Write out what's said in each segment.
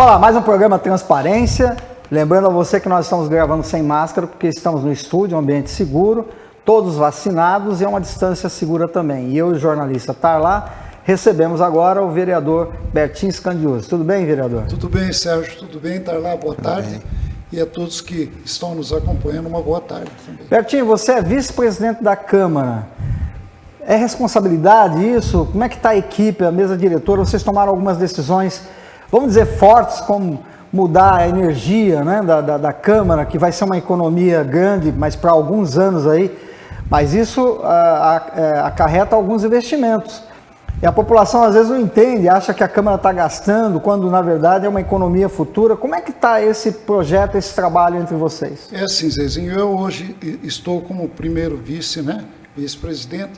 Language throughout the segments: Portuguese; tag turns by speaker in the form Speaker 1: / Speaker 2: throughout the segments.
Speaker 1: Vamos lá, mais um programa Transparência. Lembrando a você que nós estamos gravando sem máscara, porque estamos no estúdio, um ambiente seguro, todos vacinados e é uma distância segura também. E eu e o jornalista Tarlá recebemos agora o vereador Bertin Scandiuzzi. Tudo bem, vereador?
Speaker 2: Tudo bem, Sérgio. Tudo bem, Tarlá? Boa tarde. E a todos que estão nos acompanhando, uma boa tarde também.
Speaker 1: Bertin, você é vice-presidente da Câmara. É responsabilidade isso? Como é que está a equipe, a mesa diretora? Vocês tomaram algumas decisões, vamos dizer, fortes, como mudar a energia, né, da Câmara, que vai ser uma economia grande, mas para alguns anos aí. Mas isso acarreta alguns investimentos. E a população às vezes não entende, acha que a Câmara está gastando, quando na verdade é uma economia futura. Como é que está esse projeto, esse trabalho entre vocês?
Speaker 2: É assim, Zezinho, eu hoje estou como primeiro vice, né? Vice-presidente,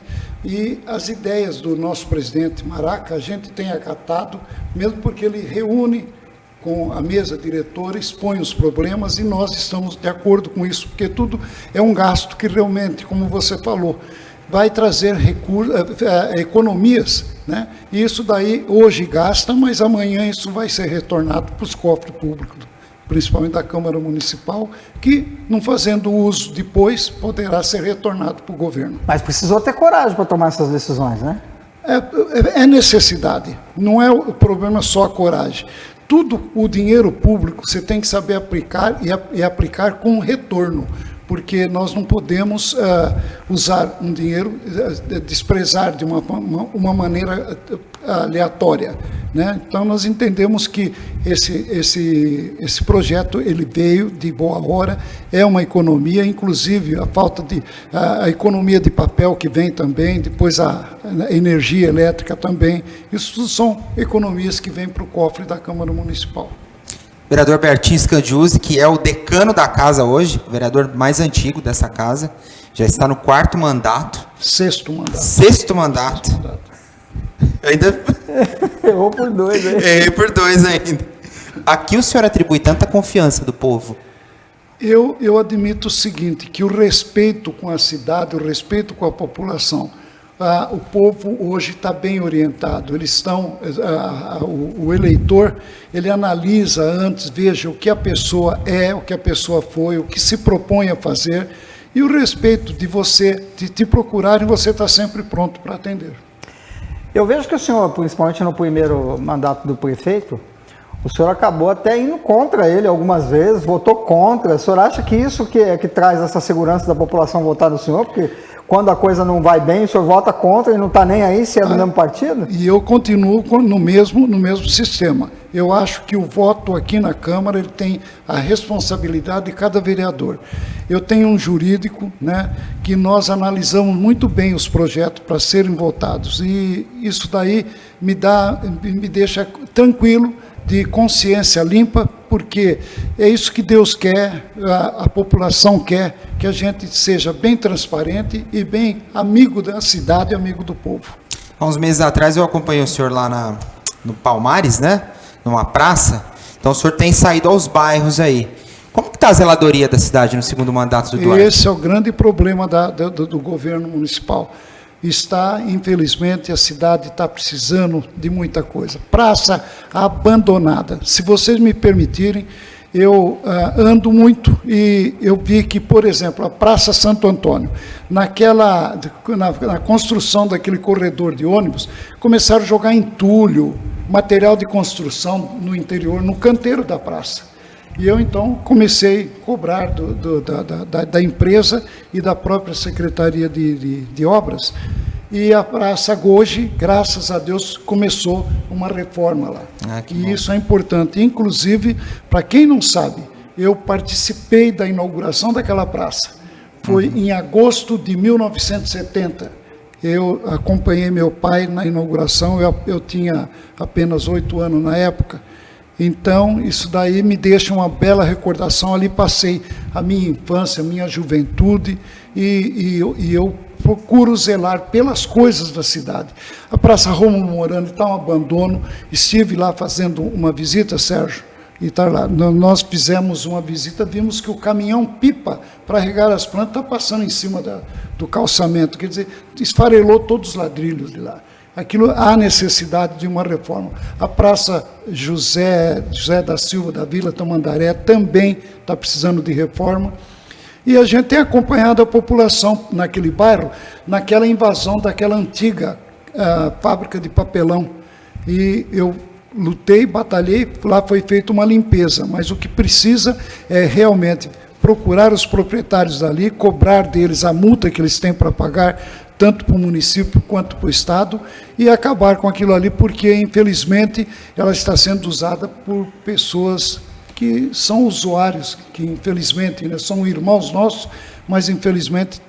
Speaker 2: e as ideias do nosso presidente Maraca a gente tem acatado, mesmo porque ele reúne com a mesa diretora, expõe os problemas e nós estamos de acordo com isso, porque tudo é um gasto que realmente, como você falou, vai trazer economias, né? E isso daí hoje gasta, mas amanhã isso vai ser retornado para os cofres públicos, principalmente da Câmara Municipal, que, não fazendo uso depois, poderá ser retornado para o governo.
Speaker 1: Mas precisou ter coragem para tomar essas decisões, né?
Speaker 2: É necessidade, não é o problema só a coragem. Tudo o dinheiro público você tem que saber aplicar e aplicar com retorno, porque nós não podemos usar um dinheiro, desprezar de uma maneira aleatória, né? Então nós entendemos que esse projeto ele veio de boa hora, é uma economia, inclusive a economia de papel que vem também, depois a energia elétrica também, isso são economias que vêm para o cofre da Câmara Municipal.
Speaker 3: Vereador Bertin Scandiuzzi, que é o decano da casa hoje, o vereador mais antigo dessa casa, já está no quarto mandato.
Speaker 2: Sexto mandato.
Speaker 3: Sexto mandato. Eu ainda...
Speaker 1: Errou por dois, hein?
Speaker 3: Errei por dois ainda. Aqui o senhor atribui tanta confiança do povo?
Speaker 2: Eu admito o seguinte, que o respeito com a cidade, o respeito com a população, o povo hoje está bem orientado, eles estão, o eleitor, ele analisa antes, veja o que a pessoa é, o que a pessoa foi, o que se propõe a fazer, e o respeito de te procurar, e você está sempre pronto para atender.
Speaker 1: Eu vejo que o senhor, principalmente no primeiro mandato do prefeito, o senhor acabou até indo contra ele algumas vezes, votou contra. O senhor acha que isso que traz essa segurança da população votar no senhor? Porque quando a coisa não vai bem, o senhor vota contra e não está nem aí se é do mesmo partido?
Speaker 2: E eu continuo no mesmo sistema. Eu acho que o voto aqui na Câmara ele tem a responsabilidade de cada vereador. Eu tenho um jurídico, né, que nós analisamos muito bem os projetos para serem votados. E isso daí me deixa tranquilo, de consciência limpa, porque é isso que Deus quer, a população quer, que a gente seja bem transparente e bem amigo da cidade, amigo do povo.
Speaker 3: Há uns meses atrás eu acompanhei o senhor lá no Palmares, né? Numa praça. Então o senhor tem saído aos bairros aí. Como que está a zeladoria da cidade no segundo mandato do Duarte?
Speaker 2: Esse é o grande problema do governo municipal. Está, infelizmente, a cidade está precisando de muita coisa. Praça abandonada. Se vocês me permitirem, eu ando muito e eu vi que, por exemplo, a Praça Santo Antônio, na construção daquele corredor de ônibus, começaram a jogar entulho, material de construção no interior, no canteiro da praça. E eu, então, comecei a cobrar da empresa e da própria Secretaria de Obras. E a Praça hoje, graças a Deus, começou uma reforma lá. E isso é importante. Inclusive, para quem não sabe, eu participei da inauguração daquela praça. Foi em agosto de 1970. Eu acompanhei meu pai na inauguração, eu tinha apenas 8 anos na época. Então, isso daí me deixa uma bela recordação. Ali passei a minha infância, a minha juventude, e eu procuro zelar pelas coisas da cidade. A Praça Rômulo Morandi está um abandono. Estive lá fazendo uma visita, Sérgio, e tá lá. Nós fizemos uma visita, vimos que o caminhão-pipa para regar as plantas está passando em cima do calçamento, quer dizer, esfarelou todos os ladrilhos de lá. aquilo há necessidade de uma reforma. A Praça José da Silva, da Vila Tamandaré, também está precisando de reforma. E a gente tem acompanhado a população naquele bairro, naquela invasão daquela antiga fábrica de papelão. E eu lutei, batalhei, lá foi feita uma limpeza, mas o que precisa é realmente procurar os proprietários dali, cobrar deles a multa que eles têm para pagar, tanto para o município quanto para o Estado, e acabar com aquilo ali, porque, infelizmente, ela está sendo usada por pessoas que são usuários, que, infelizmente, né, são irmãos nossos, mas, infelizmente,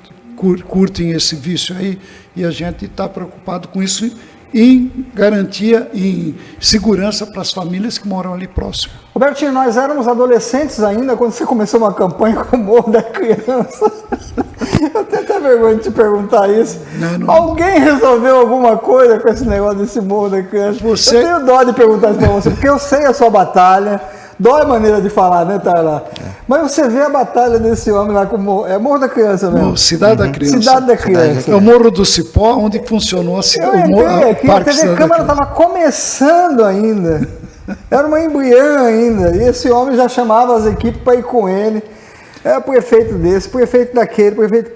Speaker 2: curtem esse vício aí, e a gente está preocupado com isso, em garantia, em segurança para as famílias que moram ali próximo.
Speaker 1: Robertinho, nós éramos adolescentes ainda quando você começou uma campanha com o Morro da Criança. Eu tenho até vergonha de te perguntar isso. Não. Alguém resolveu alguma coisa com esse negócio desse Morro da Criança? Eu tenho dó de perguntar isso para você, porque eu sei a sua batalha. Dói a maneira de falar, né, Tarla? Mas você vê a batalha desse homem lá com Morro da Criança mesmo.
Speaker 2: Cidade da Criança.
Speaker 1: Cidade da Criança.
Speaker 2: É o Morro do Cipó, onde funcionou
Speaker 1: a TV Câmara estava começando ainda. Era uma embriã ainda. E esse homem já chamava as equipes para ir com ele. É prefeito desse, prefeito daquele, prefeito...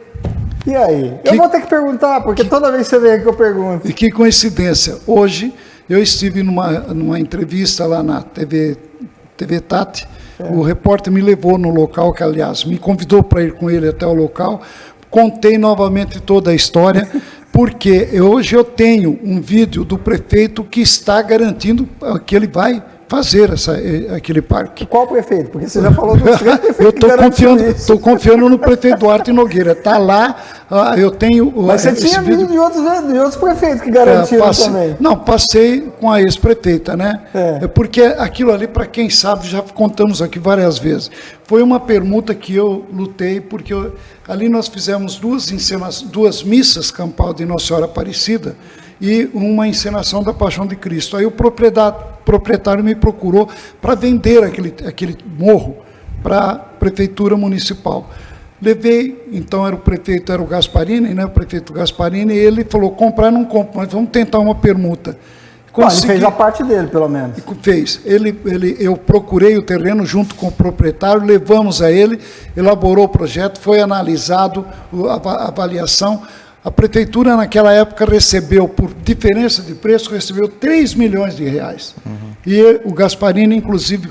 Speaker 1: E aí? Eu vou ter que perguntar, porque toda vez que você vem aqui eu pergunto.
Speaker 2: E que coincidência. Hoje eu estive numa entrevista lá na TV Tati, o repórter me levou no local, que aliás me convidou para ir com ele até o local, contei novamente toda a história, porque hoje eu tenho um vídeo do prefeito que está garantindo que ele vai fazer aquele parque.
Speaker 1: Qual prefeito? Porque você já falou dos três prefeitos.
Speaker 2: Eu estou confiando no prefeito Duarte Nogueira. Está lá, eu tenho...
Speaker 1: Mas você tinha vídeo de outros prefeitos que garantiram também.
Speaker 2: Não, passei com a ex-prefeita, né? Porque aquilo ali, para quem sabe, já contamos aqui várias vezes. Foi uma permuta que eu lutei, porque ali nós fizemos duas missas campal de Nossa Senhora Aparecida, e uma encenação da Paixão de Cristo. Aí o proprietário me procurou para vender aquele morro para a prefeitura municipal. Levei, então era o Gasparini, né, o prefeito Gasparini, e ele falou, comprar não compro, mas vamos tentar uma permuta.
Speaker 1: Ele fez a parte dele, pelo menos.
Speaker 2: Fez. Eu procurei o terreno junto com o proprietário, levamos a ele, elaborou o projeto, foi analisado a avaliação. A prefeitura, naquela época, recebeu, por diferença de preço, recebeu 3 milhões de reais. E o Gasparini, inclusive,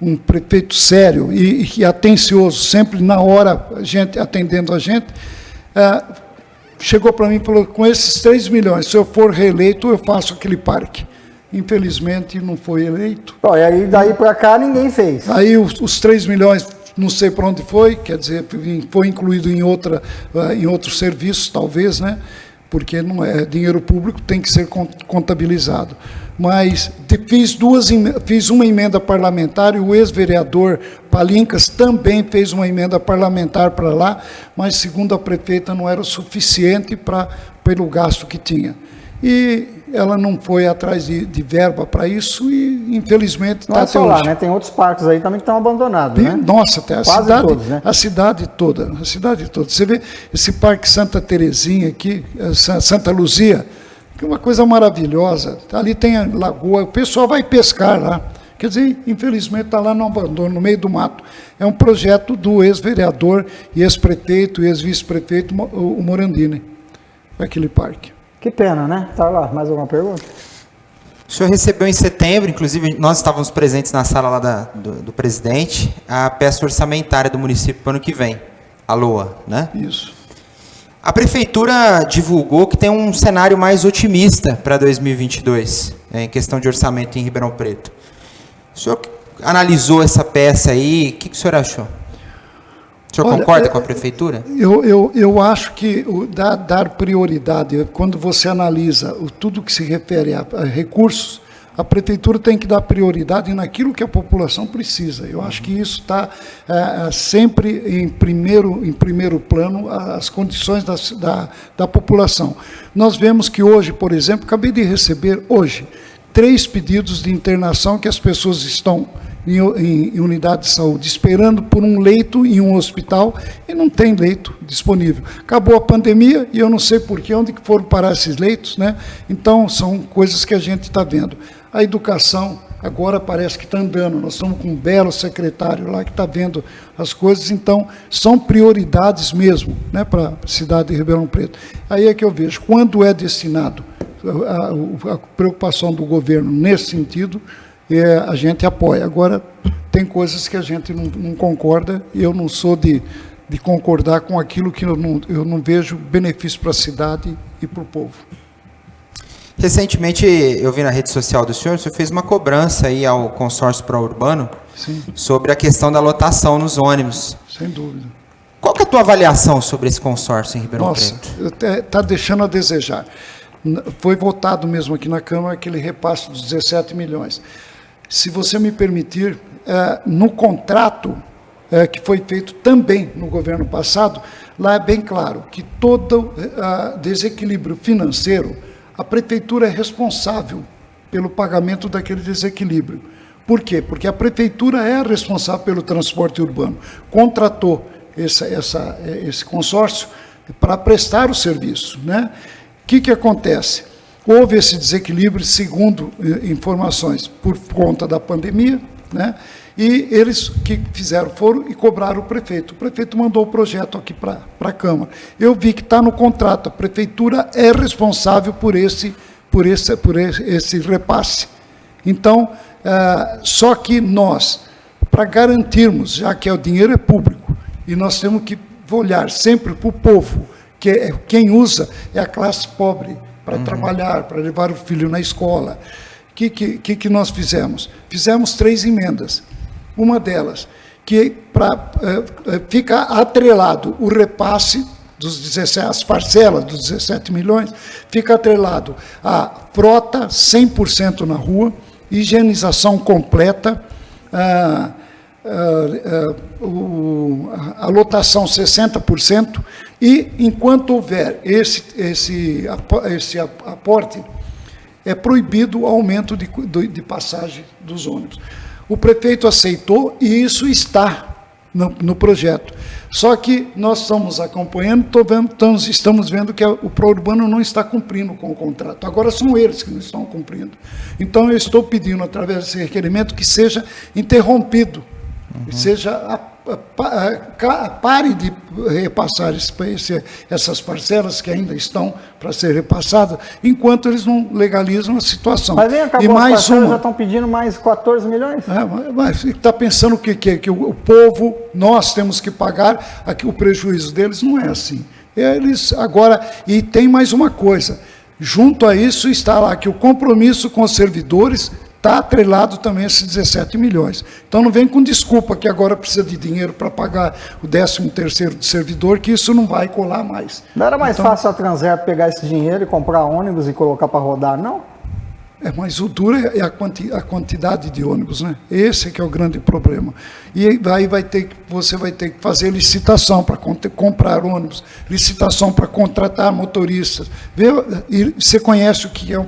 Speaker 2: um prefeito sério e atencioso, sempre na hora, atendendo a gente, chegou para mim e falou, com esses 3 milhões, se eu for reeleito, eu faço aquele parque. Infelizmente, não foi eleito.
Speaker 1: E aí, daí para cá, ninguém fez.
Speaker 2: Aí, os 3 milhões... Não sei para onde foi, quer dizer, foi incluído em outros serviços, talvez, né? Porque não é dinheiro público, tem que ser contabilizado. Mas fiz uma emenda parlamentar e o ex-vereador Palincas também fez uma emenda parlamentar para lá, mas, segundo a prefeita, não era o suficiente pelo gasto que tinha. E ela não foi atrás de verba para isso e, infelizmente, está até
Speaker 1: hoje.
Speaker 2: Lá,
Speaker 1: né? Tem outros parques aí também que estão abandonados, né?
Speaker 2: Nossa, até
Speaker 1: todos, né?
Speaker 2: A cidade toda. Você vê esse Parque Santa Terezinha aqui, Santa Luzia, que é uma coisa maravilhosa. Ali tem a lagoa, o pessoal vai pescar lá. Quer dizer, infelizmente está lá no abandono, no meio do mato. É um projeto do ex-vereador e ex-prefeito e ex-vice-prefeito, o Morandini, aquele parque.
Speaker 1: Que pena, né? Tá lá, mais alguma pergunta?
Speaker 3: O senhor recebeu em setembro, inclusive nós estávamos presentes na sala lá do presidente, a peça orçamentária do município para o ano que vem, a LOA, né?
Speaker 2: Isso.
Speaker 3: A prefeitura divulgou que tem um cenário mais otimista para 2022, em questão de orçamento em Ribeirão Preto. O senhor analisou essa peça aí, o que o senhor achou? O senhor concorda com a prefeitura?
Speaker 2: Eu acho que dar prioridade, quando você analisa tudo que se refere a recursos, a prefeitura tem que dar prioridade naquilo que a população precisa. Eu acho que isso está sempre em primeiro plano, as condições da população. Nós vemos que hoje, por exemplo, acabei de receber hoje 3 pedidos de internação que as pessoas estão em unidade de saúde, esperando por um leito em um hospital, e não tem leito disponível. Acabou a pandemia, e eu não sei por quê, onde que foram parar esses leitos, né? Então, são coisas que a gente está vendo. A educação, agora parece que está andando, nós estamos com um belo secretário lá que está vendo as coisas, então, são prioridades mesmo, né, para a cidade de Ribeirão Preto. Aí é que eu vejo, quando é destinado a preocupação do governo nesse sentido, a gente apoia. Agora, tem coisas que a gente não concorda, e eu não sou de concordar com aquilo que eu não vejo benefício para a cidade e para o povo.
Speaker 3: Recentemente, eu vi na rede social do senhor, o senhor fez uma cobrança aí ao consórcio pró-urbano sobre a questão da lotação nos ônibus.
Speaker 2: Sem dúvida.
Speaker 3: Qual que é a tua avaliação sobre esse consórcio em Ribeirão Preto?
Speaker 2: Está deixando a desejar. Foi votado mesmo aqui na Câmara aquele repasse dos 17 milhões. Se você me permitir, no contrato que foi feito também no governo passado, lá é bem claro que todo desequilíbrio financeiro, a prefeitura é responsável pelo pagamento daquele desequilíbrio. Por quê? Porque a prefeitura é responsável pelo transporte urbano. Contratou esse consórcio para prestar o serviço, né? O que acontece? Houve esse desequilíbrio, segundo informações, por conta da pandemia, né? E eles que fizeram foram e cobraram o prefeito. O prefeito mandou o projeto aqui para a Câmara. Eu vi que está no contrato, a prefeitura é responsável por esse repasse. Então, só que nós, para garantirmos, já que o dinheiro é público, e nós temos que olhar sempre para o povo, que quem usa é a classe pobre, para trabalhar, para levar o filho na escola. O que nós fizemos? Fizemos 3 emendas. Uma delas, que fica atrelado o repasse as parcelas dos 17 milhões, fica atrelado a frota 100% na rua, higienização completa, a lotação 60%, e enquanto houver esse aporte, é proibido o aumento de passagem dos ônibus. O prefeito aceitou e isso está no projeto. Só que nós estamos acompanhando, estamos vendo que o pró-urbano não está cumprindo com o contrato. Agora são eles que não estão cumprindo. Então eu estou pedindo, através desse requerimento, que seja interrompido, pare de repassar essas parcelas que ainda estão para ser repassadas, enquanto eles não legalizam a situação.
Speaker 1: Mas vem cá,
Speaker 2: e mais
Speaker 1: as parcelas já estão pedindo mais 14 milhões?
Speaker 2: Mas está pensando que o povo, nós temos que pagar o prejuízo deles? Não é assim. Eles agora, e tem mais uma coisa, junto a isso está lá que o compromisso com os servidores está atrelado também a esses 17 milhões. Então não vem com desculpa que agora precisa de dinheiro para pagar o 13º do servidor, que isso não vai colar mais.
Speaker 1: Não era mais fácil a Transerp pegar esse dinheiro e comprar ônibus e colocar para rodar, não?
Speaker 2: Mas o duro é a quantidade de ônibus, né? Esse que é o grande problema. E aí você vai ter que fazer licitação para comprar ônibus, licitação para contratar motoristas. E você conhece o que é o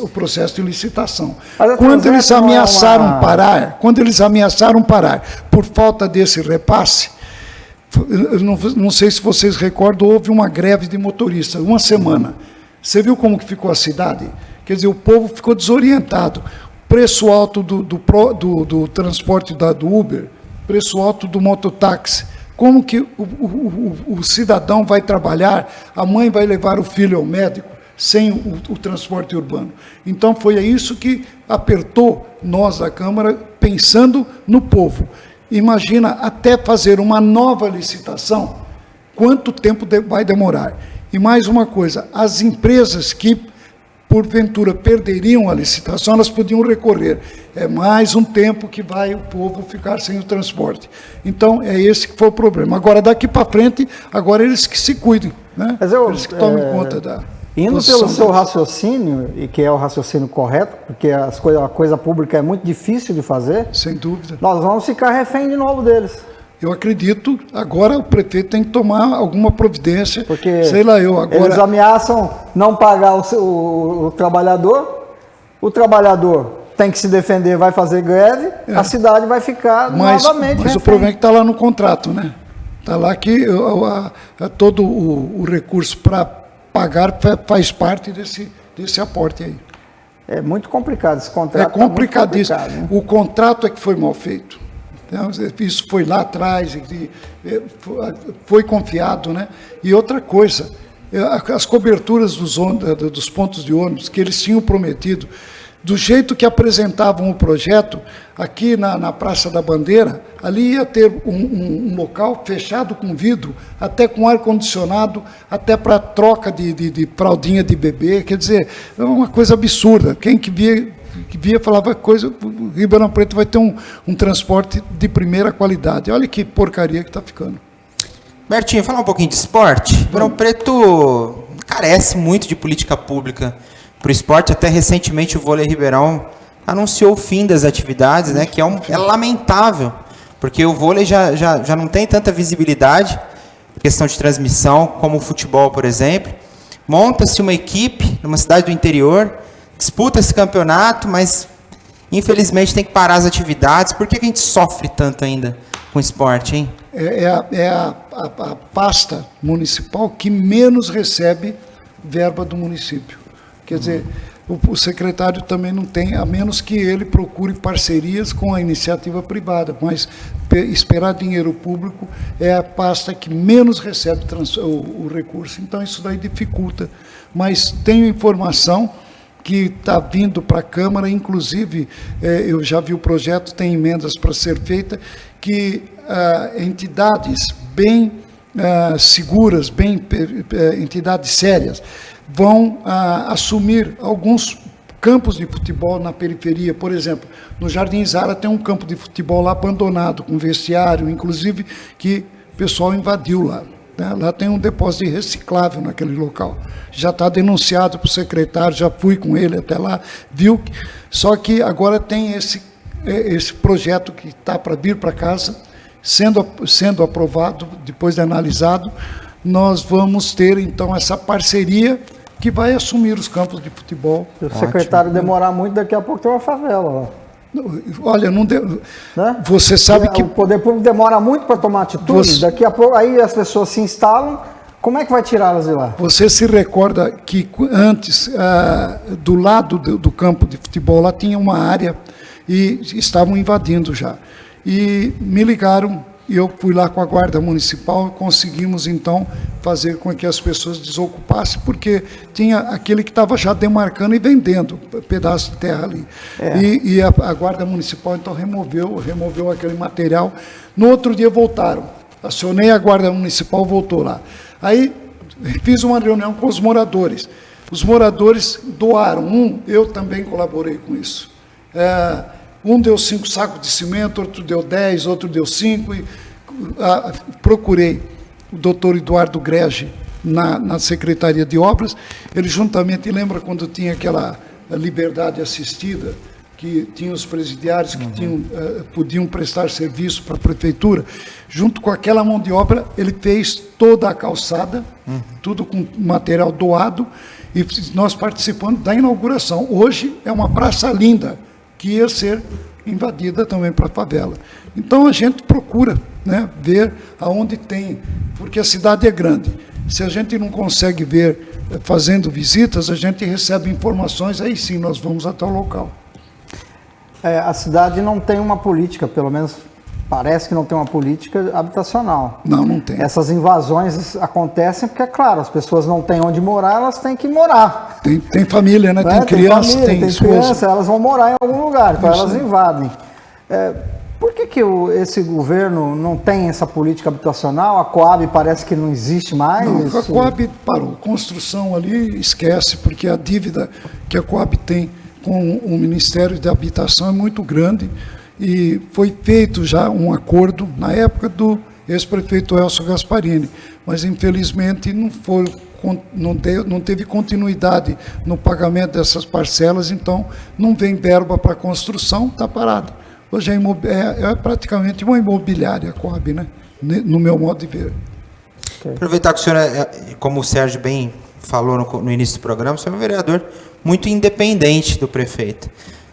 Speaker 2: processo de licitação. Quando eles ameaçaram parar, por falta desse repasse, eu não sei se vocês recordam, houve uma greve de motoristas, uma semana. Você viu como que ficou a cidade? Quer dizer, o povo ficou desorientado. Preço alto do transporte do Uber, preço alto do mototáxi. Como que o cidadão vai trabalhar, a mãe vai levar o filho ao médico sem o transporte urbano? Então, foi isso que apertou nós da Câmara, pensando no povo. Imagina, até fazer uma nova licitação, quanto tempo vai demorar? E mais uma coisa, as empresas que porventura perderiam a licitação, elas podiam recorrer. É mais um tempo que vai o povo ficar sem o transporte. Então, é esse que foi o problema. Agora, daqui para frente, agora eles que se cuidem, né? Eles que tomem conta da
Speaker 1: indo pelo seu raciocínio, e que é o raciocínio correto, porque a coisa pública é muito difícil de fazer.
Speaker 2: Sem dúvida.
Speaker 1: Nós vamos ficar refém de novo deles.
Speaker 2: Eu acredito, agora o prefeito tem que tomar alguma providência,
Speaker 1: porque
Speaker 2: sei lá eu, agora...
Speaker 1: Eles ameaçam não pagar o trabalhador, o trabalhador tem que se defender, vai fazer greve, a cidade vai ficar novamente
Speaker 2: Mas o problema é que está lá no contrato, né? Está lá que todo o recurso para pagar faz parte desse aporte aí.
Speaker 1: É muito complicado esse contrato.
Speaker 2: É complicadíssimo.
Speaker 1: Tá muito complicado, né?
Speaker 2: O contrato é que foi mal feito. Isso foi lá atrás, foi confiado, né? E outra coisa, as coberturas dos pontos de ônibus que eles tinham prometido, do jeito que apresentavam o projeto, aqui na Praça da Bandeira, ali ia ter um local fechado com vidro, até com ar-condicionado, até para troca de fraldinha de bebê, quer dizer, é uma coisa absurda. Quem que via falava coisa, o Ribeirão Preto vai ter um transporte de primeira qualidade. Olha que porcaria que está ficando.
Speaker 3: Bertinho, falar um pouquinho de esporte. Ribeirão Preto carece muito de política pública para o esporte. Até recentemente o Vôlei Ribeirão anunciou o fim das atividades, né, que é lamentável, porque o vôlei já não tem tanta visibilidade, questão de transmissão, como o futebol, por exemplo. Monta-se uma equipe numa cidade do interior, disputa esse campeonato, mas infelizmente tem que parar as atividades. Por que a gente sofre tanto ainda com o esporte, hein?
Speaker 2: É a pasta municipal que menos recebe verba do município. Quer dizer, o secretário também não tem, a menos que ele procure parcerias com a iniciativa privada, mas esperar dinheiro público é a pasta que menos recebe o recurso. Então, isso daí dificulta. Mas tenho informação que está vindo para a Câmara, inclusive, eu já vi o projeto, tem emendas para ser feita, que entidades bem seguras, entidades sérias, vão assumir alguns campos de futebol na periferia. Por exemplo, no Jardim Zara tem um campo de futebol lá abandonado, com vestiário, inclusive, que o pessoal invadiu lá. Né? Lá tem um depósito de reciclável naquele local. Já está denunciado para o secretário, já fui com ele até lá, viu? Só que agora tem esse projeto que está para vir para casa, sendo aprovado, depois de analisado, nós vamos ter, então, essa parceria que vai assumir os campos de futebol.
Speaker 1: Se o secretário demorar muito, daqui a pouco tem uma favela lá.
Speaker 2: Olha, não deu.
Speaker 1: Né?
Speaker 2: Você sabe que
Speaker 1: o poder público demora muito para tomar atitude, daqui a pouco aí as pessoas se instalam, como é que vai tirá-las de lá?
Speaker 2: Você se recorda que antes, do lado do campo de futebol, lá tinha uma área e estavam invadindo já. E me ligaram, e eu fui lá com a Guarda Municipal, conseguimos então fazer com que as pessoas desocupassem, porque tinha aquele que estava já demarcando e vendendo pedaço de terra ali. E a Guarda Municipal então removeu aquele material. No outro dia voltaram, acionei a Guarda Municipal, voltou lá. Aí fiz uma reunião com os moradores. Os moradores doaram, eu também colaborei com isso. Um deu 5 sacos de cimento, outro deu 10, outro deu 5. Procurei o doutor Eduardo Grege na Secretaria de Obras. Ele juntamente, lembra quando tinha aquela liberdade assistida, que tinha os presidiários que podiam prestar serviço para a prefeitura, junto com aquela mão de obra, ele fez toda a calçada, tudo com material doado, e nós participamos da inauguração. Hoje é uma praça linda, que ia ser invadida também para a favela. Então, a gente procura, né, ver aonde tem, porque a cidade é grande. Se a gente não consegue ver fazendo visitas, a gente recebe informações, aí sim nós vamos até o local.
Speaker 1: A cidade não tem uma política, pelo menos parece que não tem uma política habitacional.
Speaker 2: Não tem.
Speaker 1: Essas invasões acontecem porque, é claro, as pessoas não têm onde morar, elas têm que morar.
Speaker 2: Tem família, né? Tem criança, tem
Speaker 1: criança, elas vão morar em algum lugar, então elas invadem. Por que esse governo não tem essa política habitacional? A Coab parece que não existe mais?
Speaker 2: Não, a Coab parou. Construção ali, esquece, porque a dívida que a Coab tem com o Ministério da Habitação é muito grande. E foi feito já um acordo na época do ex-prefeito Elcio Gasparini, mas infelizmente não teve continuidade no pagamento dessas parcelas, então não vem verba para construção, está parado. Hoje é praticamente uma imobiliária a Coab, né? No meu modo de ver.
Speaker 3: Aproveitar que o senhor, como o Sérgio bem falou no início do programa, o senhor é um vereador muito independente do prefeito.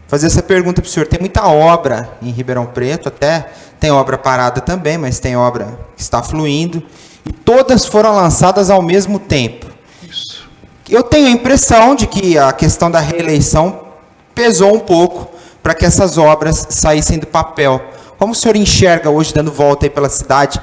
Speaker 3: Fazer essa pergunta para o senhor. Tem muita obra em Ribeirão Preto, até tem obra parada também, mas tem obra que está fluindo, e todas foram lançadas ao mesmo tempo.
Speaker 2: Isso.
Speaker 3: Eu tenho a impressão de que a questão da reeleição pesou um pouco para que essas obras saíssem do papel. Como o senhor enxerga hoje, dando volta aí pela cidade,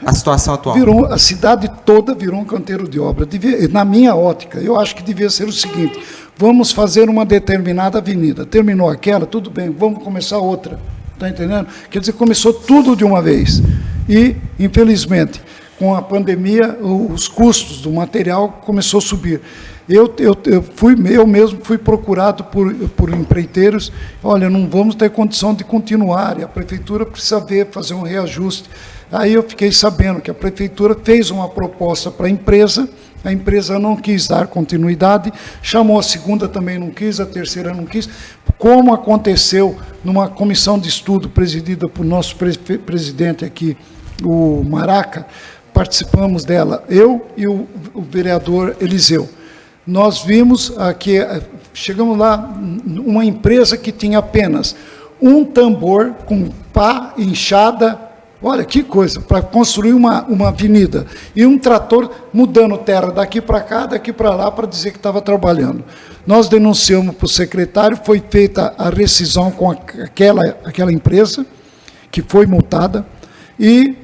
Speaker 3: a situação atual?
Speaker 2: A cidade toda virou um canteiro de obra. Na minha ótica, eu acho que devia ser o seguinte: vamos fazer uma determinada avenida. Terminou aquela, tudo bem, vamos começar outra. Está entendendo? Quer dizer, começou tudo de uma vez. E, infelizmente, com a pandemia, os custos do material começou a subir. Eu mesmo fui procurado por empreiteiros. Olha, não vamos ter condição de continuar, e a prefeitura precisa fazer um reajuste. Aí eu fiquei sabendo que a prefeitura fez uma proposta para a empresa não quis dar continuidade, chamou a segunda, também não quis, a terceira não quis, como aconteceu numa comissão de estudo presidida por nosso presidente aqui, o Maraca. Participamos dela, eu e o vereador Eliseu. Nós vimos aqui, chegamos lá, uma empresa que tinha apenas um tambor com pá, enxada, olha que coisa, para construir uma avenida, e um trator mudando terra daqui para cá, daqui para lá, para dizer que estava trabalhando. Nós denunciamos para o secretário, foi feita a rescisão com aquela empresa, que foi multada, e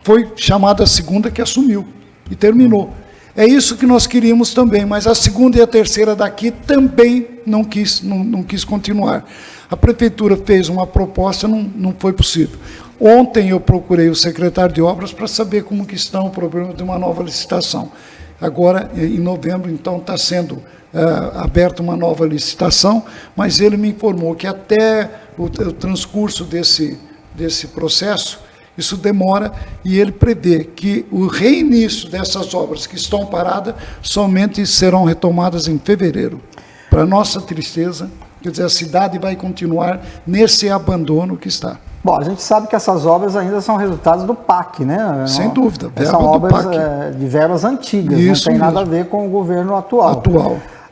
Speaker 2: foi chamada a segunda, que assumiu, e terminou. É isso que nós queríamos também, mas a segunda e a terceira daqui também não quis continuar. A prefeitura fez uma proposta, não foi possível. Ontem eu procurei o secretário de obras para saber como que está o problema de uma nova licitação. Agora, em novembro, então, está sendo aberta uma nova licitação, mas ele me informou que até o transcurso desse processo, isso demora, e ele prevê que o reinício dessas obras que estão paradas somente serão retomadas em fevereiro. Para nossa tristeza, quer dizer, a cidade vai continuar nesse abandono que está.
Speaker 1: Bom, a gente sabe que essas obras ainda são resultados do PAC, né?
Speaker 2: Sem dúvida,
Speaker 1: são obras de verbas antigas, isso não tem nada a ver com o governo atual.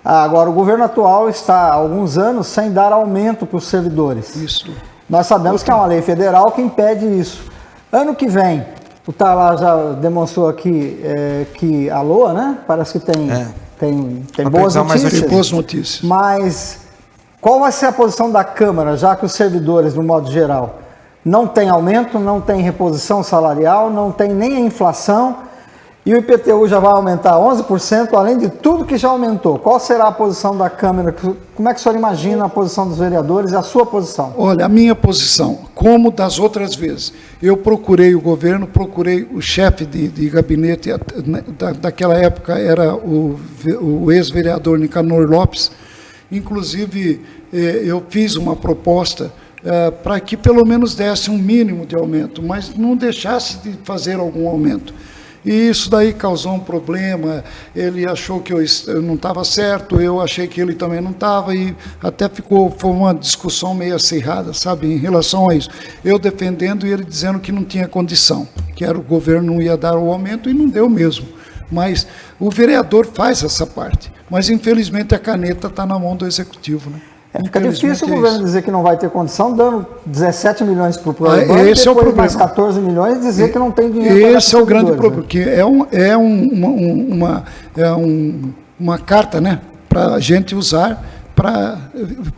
Speaker 1: Agora, o governo atual está há alguns anos sem dar aumento para os servidores.
Speaker 2: Isso.
Speaker 1: Nós sabemos que é uma lei federal que impede isso. Ano que vem, o Tarlá já demonstrou aqui que a LOA, né? Parece que tem boas notícias.
Speaker 2: Tem boas notícias.
Speaker 1: Mas qual vai ser a posição da Câmara, já que os servidores, no modo geral, não tem aumento, não tem reposição salarial, não tem nem a inflação, e o IPTU já vai aumentar 11%, além de tudo que já aumentou. Qual será a posição da Câmara? Como é que o senhor imagina a posição dos vereadores e a sua posição?
Speaker 2: Olha, a minha posição, como das outras vezes, eu procurei o governo, procurei o chefe de gabinete, daquela época era o ex-vereador Nicanor Lopes, inclusive eu fiz uma proposta para que pelo menos desse um mínimo de aumento, mas não deixasse de fazer algum aumento. E isso daí causou um problema, ele achou que eu não estava certo, eu achei que ele também não estava, e até foi uma discussão meio acirrada, sabe, em relação a isso. Eu defendendo e ele dizendo que não tinha condição, que o governo não ia dar o aumento, e não deu mesmo. Mas o vereador faz essa parte, mas infelizmente a caneta está na mão do executivo, né?
Speaker 1: Fica difícil o governo dizer que não vai ter condição, dando 17 milhões para o programa,
Speaker 2: esse é o problema.
Speaker 1: Mais 14 milhões, e dizer que não tem dinheiro para
Speaker 2: esse é o grande problema, porque uma carta, né, para a gente usar para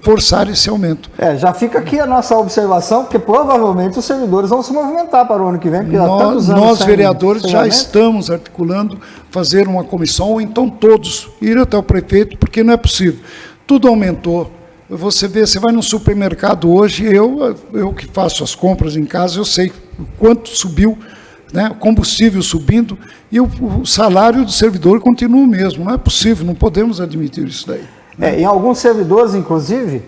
Speaker 2: forçar esse aumento.
Speaker 1: Já fica aqui a nossa observação, porque provavelmente os servidores vão se movimentar para o ano que vem, porque há tantos anos
Speaker 2: nós vereadores já estamos articulando fazer uma comissão, ou então todos ir até o prefeito, porque não é possível. Tudo aumentou. Você vê, você vai no supermercado hoje, eu que faço as compras em casa, eu sei o quanto subiu, né, o combustível subindo, e o salário do servidor continua o mesmo. Não é possível, não podemos admitir isso daí. Né?
Speaker 1: Em alguns servidores, inclusive,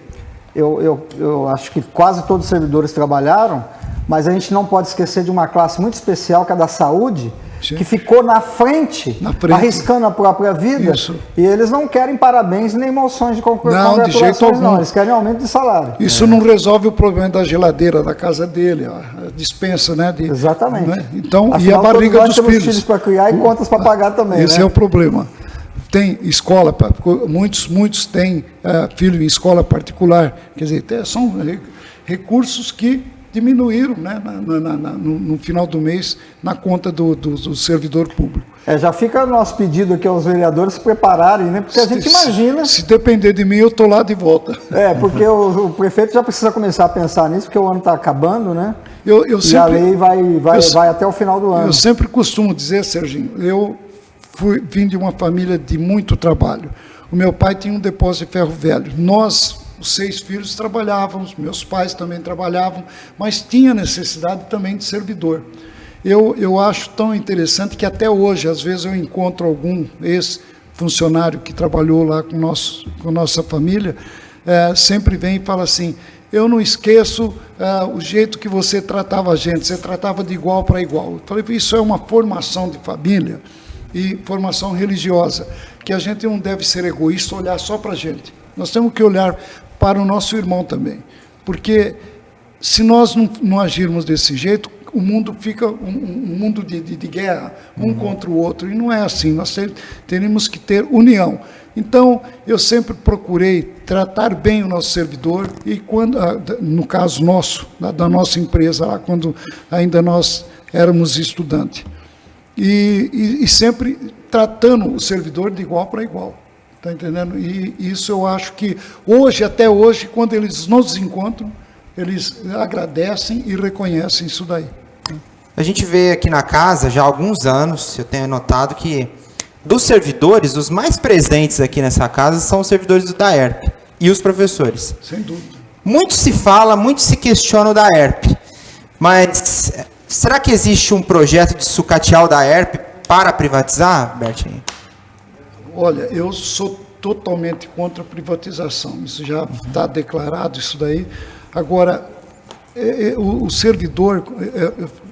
Speaker 1: eu acho que quase todos os servidores trabalharam, mas a gente não pode esquecer de uma classe muito especial, que é a da saúde, que ficou na frente, arriscando a própria vida. Isso. E eles não querem parabéns nem moções de congratulações,
Speaker 2: de jeito algum.
Speaker 1: Não, eles querem aumento de salário.
Speaker 2: Isso não resolve o problema da geladeira da casa dele, a dispensa, né?
Speaker 1: Exatamente.
Speaker 2: Né? Então,
Speaker 1: afinal,
Speaker 2: e a barriga dos filhos.
Speaker 1: Filhos para criar e contas para pagar também.
Speaker 2: Esse é o problema. tem escola, muitos têm filho em escola particular, quer dizer, são recursos que diminuíram, né, no final do mês na conta do servidor público.
Speaker 1: Já fica o nosso pedido aqui aos vereadores se prepararem, né? Porque a gente imagina...
Speaker 2: Se depender de mim, eu estou lá de volta.
Speaker 1: Porque o prefeito já precisa começar a pensar nisso, porque o ano está acabando, né?
Speaker 2: E
Speaker 1: a lei vai até o final do ano.
Speaker 2: Eu sempre costumo dizer, Serginho, eu vim de uma família de muito trabalho. O meu pai tinha um depósito de ferro velho. Nós, os 6 filhos, trabalhávamos, meus pais também trabalhavam, mas tinha necessidade também de servidor. Eu acho tão interessante que até hoje, às vezes, eu encontro algum ex-funcionário que trabalhou lá com nossa família, sempre vem e fala assim, eu não esqueço o jeito que você tratava a gente, você tratava de igual para igual. Eu falei, isso é uma formação de família e formação religiosa, que a gente não deve ser egoísta, olhar só para a gente. Nós temos que olhar para o nosso irmão também, porque se nós não agirmos desse jeito, o mundo fica um mundo de guerra, um contra o outro, e não é assim, nós teremos que ter união. Então, eu sempre procurei tratar bem o nosso servidor, e quando, no caso nosso, da nossa empresa, lá, quando ainda nós éramos estudantes, e sempre tratando o servidor de igual para igual, está entendendo? E isso eu acho que hoje, até hoje, quando eles nos encontram, eles agradecem e reconhecem isso daí.
Speaker 3: A gente vê aqui na casa, já há alguns anos, eu tenho notado que dos servidores, os mais presentes aqui nessa casa são os servidores do DAERP e os professores.
Speaker 2: Sem dúvida.
Speaker 3: Muito se fala, muito se questiona o DAERP, mas será que existe um projeto de sucatear o DAERP para privatizar, Bertinho?
Speaker 2: Olha, eu sou totalmente contra a privatização, isso já está declarado, isso daí. Agora, o servidor,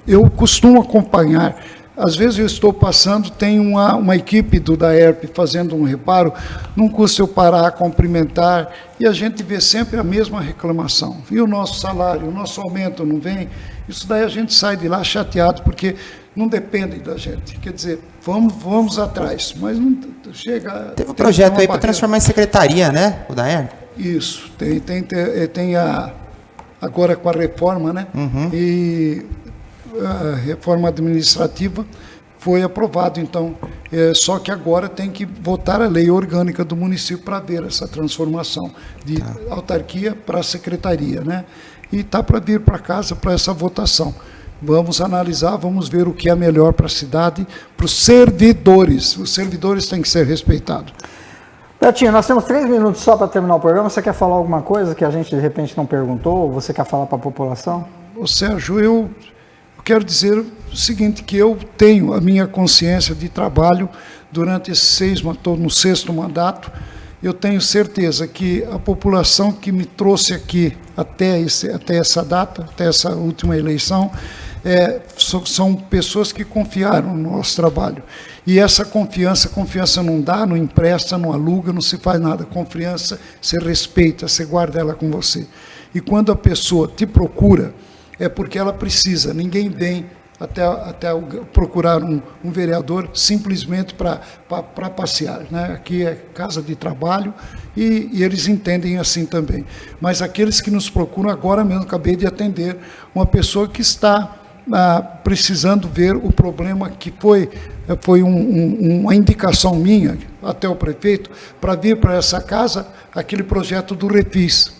Speaker 2: eu costumo acompanhar, às vezes eu estou passando, tem uma equipe do DAERP fazendo um reparo, não custa eu parar, cumprimentar, e a gente vê sempre a mesma reclamação. E o nosso salário, o nosso aumento não vem, isso daí a gente sai de lá chateado, porque não depende da gente. Quer dizer, vamos atrás, mas não chega...
Speaker 3: Teve um projeto aí para transformar em secretaria, né, o DAERP?
Speaker 2: Isso, tem agora com a reforma, né? E a reforma administrativa foi aprovado, então, só que agora tem que votar a lei orgânica do município para ver essa transformação de autarquia para secretaria, né? E está para vir para casa para essa votação. Vamos analisar, vamos ver o que é melhor para a cidade, para os servidores têm que ser respeitados.
Speaker 1: Betinho, nós temos 3 minutos só para terminar o programa. Você quer falar alguma coisa que a gente de repente não perguntou? Ou você quer falar para a população?
Speaker 2: Ô Sérgio, eu quero dizer o seguinte, que eu tenho a minha consciência de trabalho durante esses estou no 6º mandato. Eu tenho certeza que a população que me trouxe aqui até essa data, até essa última eleição, são pessoas que confiaram no nosso trabalho. E essa confiança não dá, não empresta, não aluga, não se faz nada. Confiança, você respeita, você guarda ela com você. E quando a pessoa te procura, é porque ela precisa. Ninguém vem até procurar um vereador simplesmente para passear, né? Aqui é casa de trabalho e eles entendem assim também. Mas aqueles que nos procuram, agora mesmo acabei de atender uma pessoa que está precisando ver o problema, que foi uma indicação minha até o prefeito para vir para essa casa aquele projeto do Refis.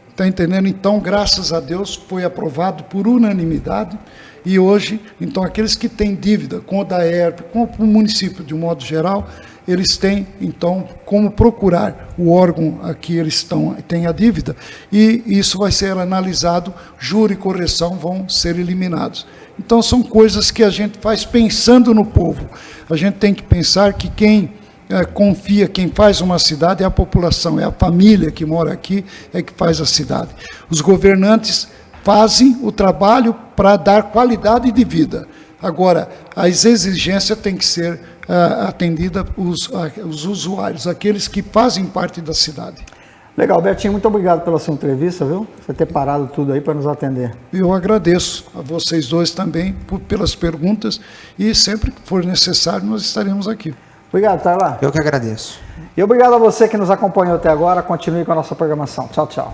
Speaker 2: Está entendendo? Então, graças a Deus, foi aprovado por unanimidade. E hoje, então, aqueles que têm dívida com o DAERP, com o município de um modo geral, eles têm, então, como procurar o órgão a que eles têm a dívida, e isso vai ser analisado, juro e correção vão ser eliminados. Então, são coisas que a gente faz pensando no povo. A gente tem que pensar que quem confia, quem faz uma cidade é a população, é a família que mora aqui, é que faz a cidade. Os governantes fazem o trabalho para dar qualidade de vida. Agora, as exigências têm que ser atendidas os usuários, aqueles que fazem parte da cidade.
Speaker 1: Legal, Betinho, muito obrigado pela sua entrevista, viu? Você ter parado tudo aí para nos atender.
Speaker 2: Eu agradeço a vocês dois também pelas perguntas e sempre que for necessário nós estaremos aqui.
Speaker 1: Obrigado, Tarlan.
Speaker 3: Eu que agradeço.
Speaker 1: E obrigado a você que nos acompanhou até agora. Continue com a nossa programação. Tchau, tchau.